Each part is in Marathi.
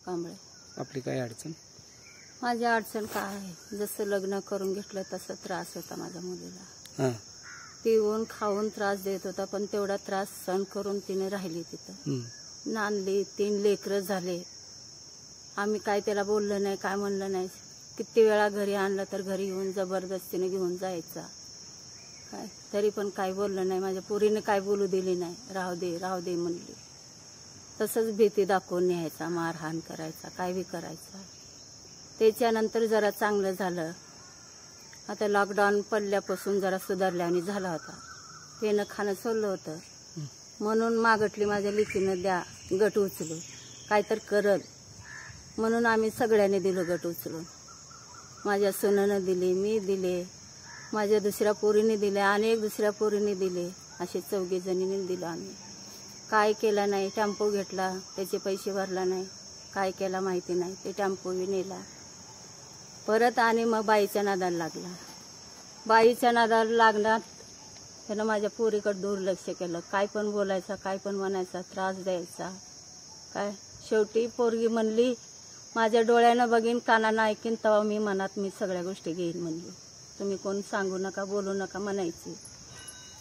कांबळे. आपली काय अडचण? माझी अडचण काय आहे, जसं लग्न करून घेतलं तसं त्रास होता माझ्या मुलीला. पिऊन खाऊन त्रास देत होता, पण तेवढा त्रास सहन करून तिने राहिली तिथं. नांदली, 3 लेकरं झाले. आम्ही काय त्याला बोललं नाही, काय म्हणलं नाही. किती वेळा घरी आणलं तर घरी येऊन जबरदस्तीने घेऊन जायचा. काय तरी पण काय बोललं नाही. माझ्या पोरीने काय बोलू दिली नाही. राहू दे राहू दे म्हणली. तसंच भीती दाखवून न्यायचा, मारहाण करायचा, काय बी करायचा. त्याच्यानंतर जरा चांगलं झालं. आता लॉकडाऊन पडल्यापासून जरा सुधारल्याने झाला होता. त्यानं खाणं सोडलं होतं म्हणून मागटली माझ्या लेकीनं द्या गट उचलून, काय तर करल म्हणून आम्ही सगळ्यांनी दिलं गट उचलून. माझ्या सुनानं दिली, मी दिले, माझ्या दुसऱ्या पोरीने दिले, अनेक दुसऱ्या पोरीने दिले. असे 4 जणींनी दिलं आम्ही. काय केलं नाही. टेम्पो घेतला, त्याचे पैसे भरला नाही. काय केला माहिती नाही. ते टेम्पो बी नेला परत. आणि मग बाईच्या नादाला लागला. बाईच्या नादाला लागणार त्यानं माझ्या पोरीकडे दुर्लक्ष केलं. काय पण बोलायचा, काय पण म्हणायचा, त्रास द्यायचा. काय शेवटी पोरगी म्हणली, माझ्या डोळ्यानं बघीन, कानानं ऐकीन, तेव्हा मी मनात मी सगळ्या गोष्टी घेईन म्हणली. तुम्ही कोण सांगू नका, बोलू नका म्हणायची.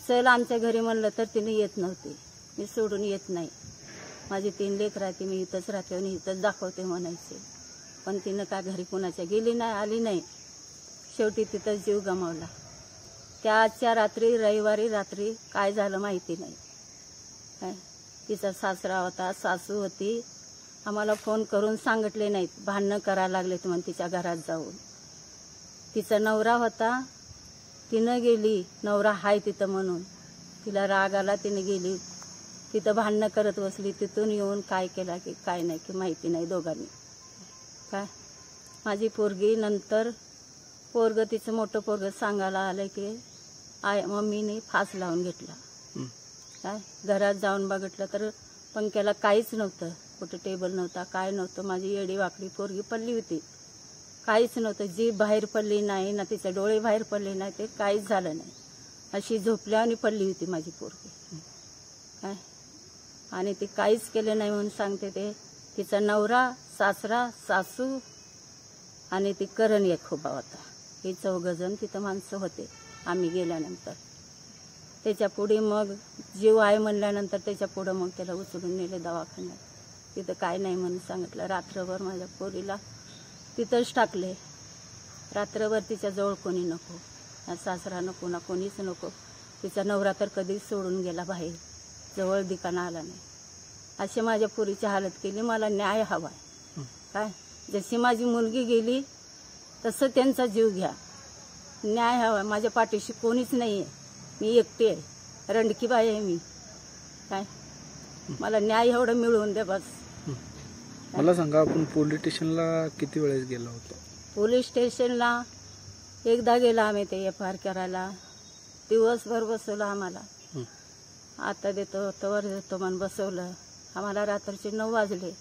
चल आमच्या घरी म्हणलं तर तिने येत नव्हती. मी सोडून येत नाही, माझी 3 लेकरं राहते, मी इथंच राहते आणि इथंच दाखवते म्हणायचे. पण तिनं काय घरी कोणाच्या गेली नाही, आली नाही. शेवटी तिथं जीव गमावला. त्याच्या रात्री, रविवारी रात्री काय झालं माहिती नाही. काय तिचा सासरा होता, सासू होती. आम्हाला फोन करून सांगितले नाहीत. भांडणं करायला लागले म्हणून तिच्या घरात जाऊन. तिचा नवरा होता, तिनं गेली. नवरा हाय तिथं म्हणून तिला राग आला, तिने गेली. तिथं भांडणं करत बसली. तिथून येऊन काय केला की काय नाही की माहिती नाही दोघांनी. काय माझी पोरगी नंतर पोरग, तिचं मोठं पोरग सांगायला आलं की मम्मीने फास लावून घेतला. काय घरात जाऊन बघितलं तर पंख्याला काहीच नव्हतं. कुठं टेबल नव्हता, काय नव्हतं. माझी येडी वाकडी पोरगी पडली होती, काहीच नव्हतं. जीभ बाहेर पडली नाही ना, तिचे डोळे बाहेर पडले नाही, ते काहीच झालं नाही. अशी झोपल्याने पडली होती माझी पोरगी. काय आणि ती काहीच केलं नाही म्हणून सांगते. ते तिचा नवरा, सासरा, सासू आणि ती करण एक खोबा होता. हे 4 जण तिथं माणसं होते आम्ही गेल्यानंतर. त्याच्या पुढे मग जीव आहे म्हणल्यानंतर त्याच्या पुढं मग त्याला उचलून नेले दवाखान्यात. तिथं काय नाही म्हणून सांगितलं. रात्रभर माझ्या पोरीला तिथंच टाकले. रात्रभर तिच्या जवळ कोणी नको, ना सासरा नको, ना कोणीच नको. तिचा नवरा तर कधीच सोडून गेला बाहेर, जवळ दिकाना आला नाही. अशी माझ्या पोरीची हालत केली. मला न्याय हवाय. काय जशी माझी मुलगी गेली तसं त्यांचा जीव घ्या, न्याय हवाय. माझ्या पाठीशी कोणीच नाही आहे, मी एकटी आहे, रंडकी बाई आहे मी. काय मला न्याय एवढं मिळवून द्या बस. मला सांगा, आपण पोलीस स्टेशनला किती वेळेस गेलो होतो? पोलीस स्टेशनला एकदा गेला आम्ही ते FIR करायला. दिवसभर बसवलं आम्हाला. आता देतो तवर देतो म्हणून बसवलं आम्हाला. रात्रीचे 9 वाजले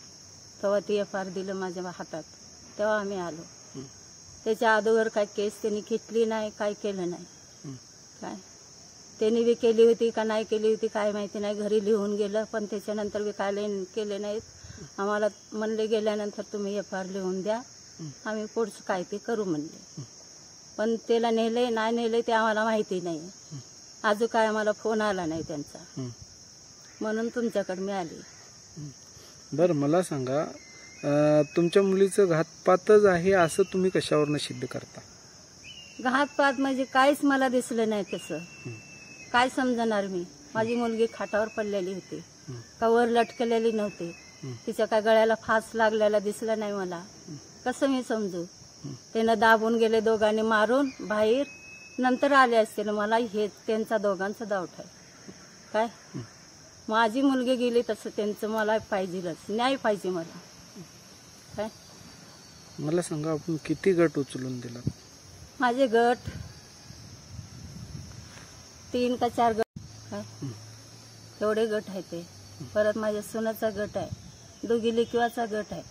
तेव्हा ती FIR दिलं माझ्या हातात, तेव्हा आम्ही आलो. त्याच्या अगोदर काय केस त्यांनी घेतली नाही, काय केलं नाही. काय त्यांनी बी केली होती का नाही केली होती काय माहिती नाही. घरी लिहून गेलं, पण त्याच्यानंतर बी काय केले नाहीत. आम्हाला म्हणले गेल्यानंतर तुम्ही FIR लिहून द्या, आम्ही पुढचं काय ते करू म्हणले. पण त्याला नेले नाही नेले ते आम्हाला माहिती नाही. अजून काय आम्हाला फोन आला नाही त्यांचा, म्हणून तुमच्याकडे मी आली. बरं मला सांगा, तुमच्या मुलीचं घातपातच आहे असं तुम्ही कशावरनं सिद्ध करता? घातपात म्हणजे काहीच मला दिसलं नाही तसं. काय समजणार मी? माझी मुलगी खाटावर पडलेली होती, कवर लटकलेली नव्हती. तिच्या काय गळ्याला फास लागलेला दिसला नाही मला. कसं मी समजू? त्यानं दाबून गेले दोघांनी मारून बाहेर, नंतर आले असतील. मला हे त्यांचा दोघांचा डाऊट आहे. काय माझी मुलगी गेली तसं त्यांचं मला पाहिजेलच, न्याय पाहिजे मला. काय मला सांगा, आपण किती गट उचलून दिला? माझे गट 3 का 4 गट. काय एवढे गट आहे ते. परत माझ्या सुनाचा गट आहे, दोघी लेकीवाचा गट आहे.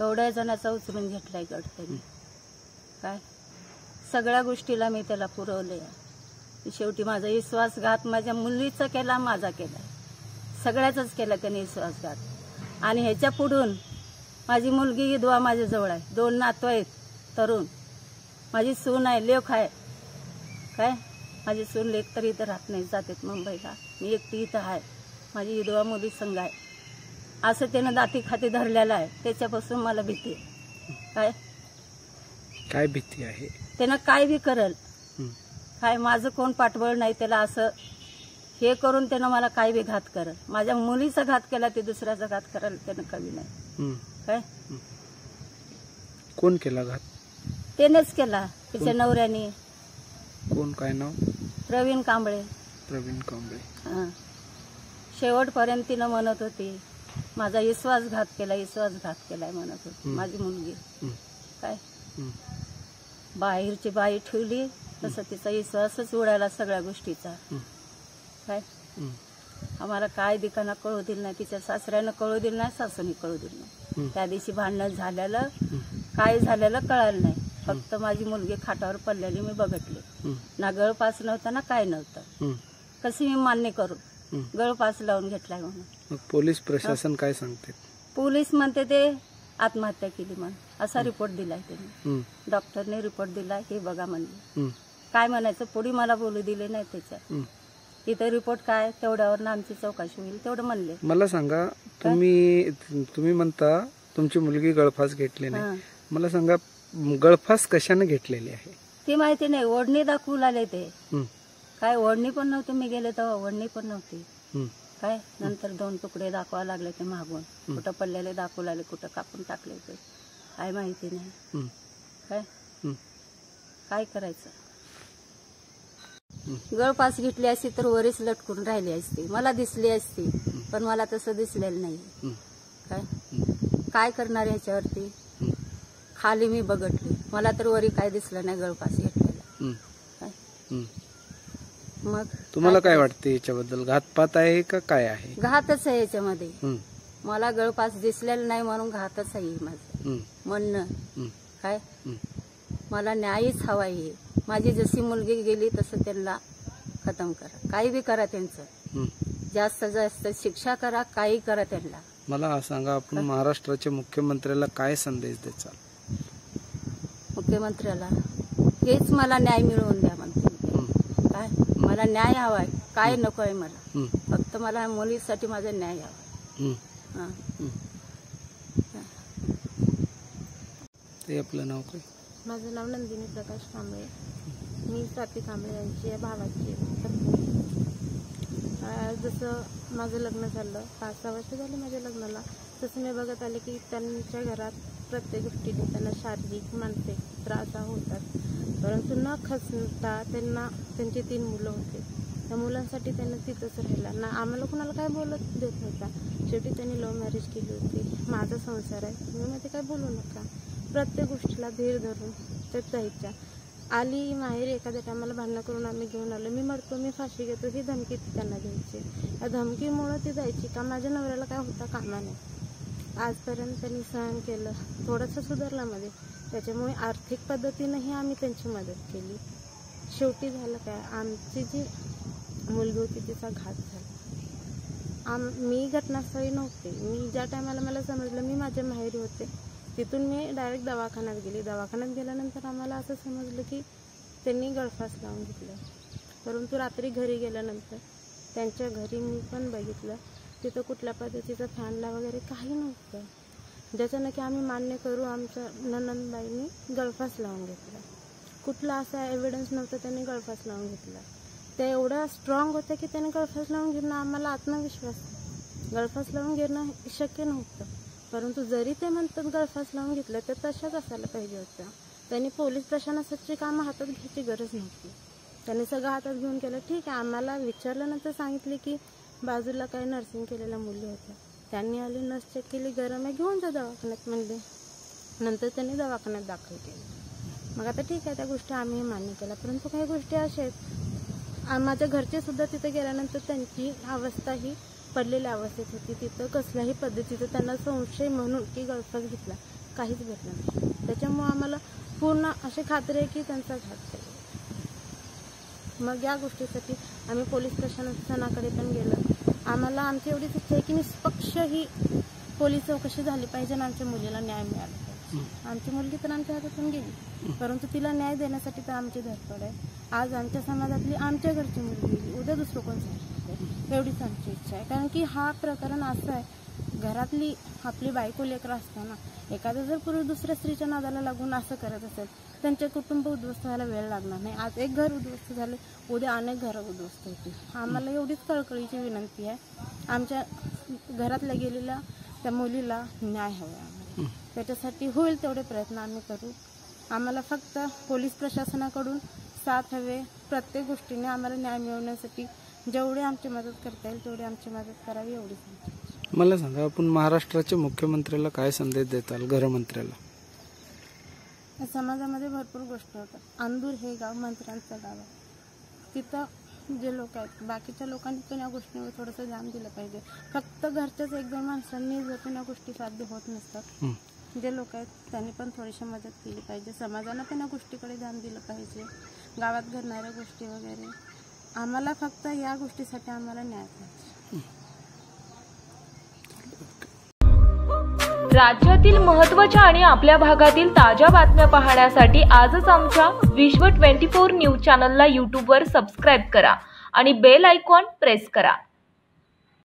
एवढ्या जणांचा उचलून घेतलाय गट त्यांनी. काय सगळ्या गोष्टीला मी त्याला पुरवले. शेवटी माझा विश्वासघात माझ्या मुलीचा केला, माझा केला, सगळ्याचाच केला त्याने विश्वासघात. आणि ह्याच्या पुढून माझी मुलगी विधवा माझ्याजवळ आहे, 2 नातू आहेत तरुण, माझी सून आहे, लेक आहे. काय माझी सून लेक तर इथं राहत नाही, जातात मुंबईला. मी एकटी इथं आहे, माझी विधवा मुली संघ आहे. असं त्यानं दाती खाती धरलेलं आहे. त्याच्यापासून मला भीती आहे. काय भीती आहे? त्यानं काय बी करल. काय माझं कोण पाठबळ नाही त्याला. असं हे करून त्यानं मला काय बी घात करल. माझ्या मुलीचा घात केला, ते दुसऱ्याचा घात करायला त्यानं कमी नाही. काय कोण केला घात? त्यानेच केला, त्याच्या नवऱ्याने. कोण? काय नाव? प्रवीण कांबळे. प्रवीण कांबळे. शेवटपर्यंत तिनं म्हणत होती माझा विश्वासघात केलाय म्हणत होती माझी मुलगी. काय बाहेरची बाई ठेवली तसं तिचा विश्वासच उडाला सगळ्या गोष्टीचा. काय आम्हाला काय दिकाना कळू दिलं नाही, तिच्या सासऱ्यानं कळू दिलं नाही, सासूनी कळू दिलं नाही. त्या दिवशी भांडण झालेलं काय झालेलं कळालं नाही. फक्त माझी मुलगी खाटावर पडलेली मी बघितली. ना गळपास नव्हता ना काय नव्हतं. कशी मी मान्य करू गळपास लावून घेतलाय म्हणून. पोलीस प्रशासन काय सांगते? पोलीस म्हणते ते आत्महत्या केली म्हणून असा रिपोर्ट दिलाय त्यांनी. डॉक्टरने रिपोर्ट दिलाय, हे बघा म्हणले. काय म्हणायचं पुढे मला बोलू दिले नाही. त्याच्यात इथं रिपोर्ट काय तेवढ्यावर आमची चौकशी होईल तेवढं म्हणले. मला सांगा, तुम्ही म्हणता तुमची मुलगी गळफास घेतली नाही. मला सांगा गळफास कशाने घेतलेली आहे ती माहिती नाही. ओढणी दाखवू लागले ते. काय ओढणी पण नव्हती, मी गेले तेव्हा ओढणी पण नव्हती. काय नंतर 2 तुकडे दाखवा लागले ते मागून. कुठं पडलेले दाखवू लागले, कुठं कापून टाकले ते काय माहिती नाही. काय करायचं. गळपास घेतली असती तर वरीच लटकून राहिली असती, मला दिसली असती. पण मला तसं दिसलेलं नाही. काय करणार ह्याच्यावरती. खाली मी बघितली, मला तर वरी काय दिसलं नाही गळपास घेतलेला. मग तुम्हाला काय वाटते याच्याबद्दल? घातपात आहे का काय आहे? घातच आहे याच्यामध्ये. मला गळपास दिसलेला नाही म्हणून घातच आहे माझं म्हणणं. काय मला न्यायच हवा आहे. माझी जशी मुलगी गेली तसं त्यांना खतम करा. काही बी करा त्यांचं, जास्त शिक्षा करा, काही करा त्यांना. मला सांगा, आपण महाराष्ट्राच्या मुख्यमंत्र्याला काय संदेश द्याल? मुख्यमंत्र्याला हेच मला न्याय मिळवून द्या म्हणते. काय मला न्याय हवाय, काय नको आहे मला. फक्त मला मुलीसाठी माझा न्याय हवा. ते आपलं नाव काय? माझं नाव नंदिनी प्रकाश कांबळे. मी स्वाती कांबळे यांची भावाची पत्नी. जसं माझं लग्न झालं, 5-6 वर्ष झाले माझ्या लग्नाला, तसं मी बघत आले की त्यांच्या घरात प्रत्येक गोष्टीने त्यांना शारीरिक मानसिक त्रास होतात. परंतु न खचता त्यांना त्यांची 3 मुलं होते. त्या मुलांसाठी त्यांना तिथंच राहिला ना. आम्हाला कुणाला काय बोलत देत नव्हता. शेवटी त्यांनी लव्ह मॅरेज केली होती. माझा संसार आहे, तुम्ही मध्ये काय बोलू नका. प्रत्येक गोष्टीला धीर धरून ते जायच्या. आली माहेर एखाद्या टायमाला भांडणं करून आम्ही घेऊन आलो, मी मरतो, मी फाशी घेतो, ही धमकी त्यांना द्यायची. या धमकीमुळं ती जायची का माझ्या नवऱ्याला काय होता कामा नाही. आजपर्यंत त्यांनी सहन केलं, थोडंसं सुधारलं मध्ये. त्याच्यामुळे आर्थिक पद्धतीनंही आम्ही त्यांची मदत केली. शेवटी झालं काय, आमची जी मुलगी होती तिचा घात झाला. मी घटनास्थळी नव्हते. मी ज्या टायमाला मला समजलं, मी माझ्या माहेरी होते. तिथून मी डायरेक्ट दवाखान्यात गेली. दवाखान्यात गेल्यानंतर आम्हाला असं समजलं की त्यांनी गळफास लावून घेतलं. परंतु रात्री घरी गेल्यानंतर त्यांच्या घरी मी पण बघितलं, तिथं कुठल्या पद्धतीचं फॅनला वगैरे काही नव्हतं. ज्याच्यानं की आम्ही मान्य करू, आमच्या ननंदबाईंनी गळफास लावून घेतला. कुठला असा एव्हिडन्स नव्हता त्यांनी गळफास लावून घेतला. ते एवढं स्ट्रॉंग होतं की त्यांनी गळफास लावून घेणं आम्हाला आत्मविश्वास. गळफास लावून घेणं शक्य नव्हतं. परंतु जरी ते म्हणतात गळफास लावून घेतलं तर तशाच असायला पाहिजे होत्या. त्यांनी पोलीस प्रशासनाची कामं हातात घ्यायची गरज नव्हती. त्यांनी सगळं हातात घेऊन केलं. ठीक आहे, आम्हाला विचारल्यानंतर सांगितले की बाजूला काही नर्सिंग केलेल्या मुली होत्या, त्यांनी आली, नर्स चेक केली, गरम आहे, घेऊन जा दवाखान्यात म्हणले. नंतर त्यांनी दवाखान्यात दाखल केलं. मग आता ठीक आहे, त्या गोष्टी आम्ही मान्य केल्या. परंतु काही गोष्टी अशा आहेत, माझ्या घरचे सुद्धा तिथे गेल्यानंतर त्यांची अवस्था ही पडलेल्या अवस्थेत होती. तिथं कसल्याही पद्धतीचं त्यांना संशय म्हणून की गळफास घेतला काहीच भेटलं नाही. त्याच्यामुळं आम्हाला पूर्ण अशी खात्री आहे की त्यांचा घात केला. मग या गोष्टीसाठी आम्ही पोलीस प्रशासनाकडे पण गेलो. आम्हाला आमची एवढीच इच्छा आहे की निष्पक्ष ही पोलीस चौकशी झाली पाहिजे आणि आमच्या मुलीला न्याय मिळाला पाहिजे. आमची मुलगी तर आमच्या हातातून गेली, परंतु तिला न्याय देण्यासाठी तर आमची धडपड आहे. आज आमच्या समाजातली आमच्या घरची मुलगी गेली, उद्या दुसरं कोण सांगते, एवढीच आमची इच्छा आहे. कारण की हा प्रकरण असं आहे, घरातली आपली बायको लेकरं असताना एखादा जर पुरुष दुसऱ्या स्त्रीच्या नादाला लागून असं करत असेल, त्यांचे कुटुंब उद्ध्वस्त व्हायला वेळ लागणार नाही. आज एक घर उद्ध्वस्त झाले, उद्या अनेक घरं उद्ध्वस्त होतील. आम्हाला एवढीच कळकळीची विनंती आहे, आमच्या घरातल्या गेलेल्या त्या मुलीला न्याय हवा आम्हाला. त्याच्यासाठी होईल तेवढे प्रयत्न आम्ही करू. आम्हाला फक्त पोलीस प्रशासनाकडून साथ हवे. प्रत्येक गोष्टीने आम्हाला न्याय मिळवण्यासाठी जेवढे आमची मदत करता येईल तेवढी आमची मदत करावी, एवढीच. मला सांगा, आपण महाराष्ट्राच्या मुख्यमंत्र्याला काय संदेश देताल, गृहमंत्र्याला? समाजामध्ये भरपूर गोष्टी होतात. अंदूर हे गाव मंत्र्यांचं गाव आहे. तिथं जे लोक आहेत, बाकीच्या लोकांनी पण या गोष्टीवर थोडंसं ध्यान दिलं पाहिजे. फक्त घरच्याच एक दोन माणसांनी जर पण या गोष्टी साध्य होत नसतात. जे लोक आहेत त्यांनी पण थोडीशी मदत केली पाहिजे. समाजानं पण या गोष्टीकडे ध्यान दिलं पाहिजे. गावात घडणाऱ्या गोष्टी वगैरे, आम्हाला फक्त या गोष्टीसाठी आम्हाला न्याय पाहिजे. राज्यातील महत्त्वाच्या आणि आपल्या भागातील ताज्या बातम्या पाहण्यासाठी आजच आमच्या विश्व 24 न्यूज चॅनलला यूट्यूबवर सबस्क्राईब करा आणि बेल आयकॉन प्रेस करा.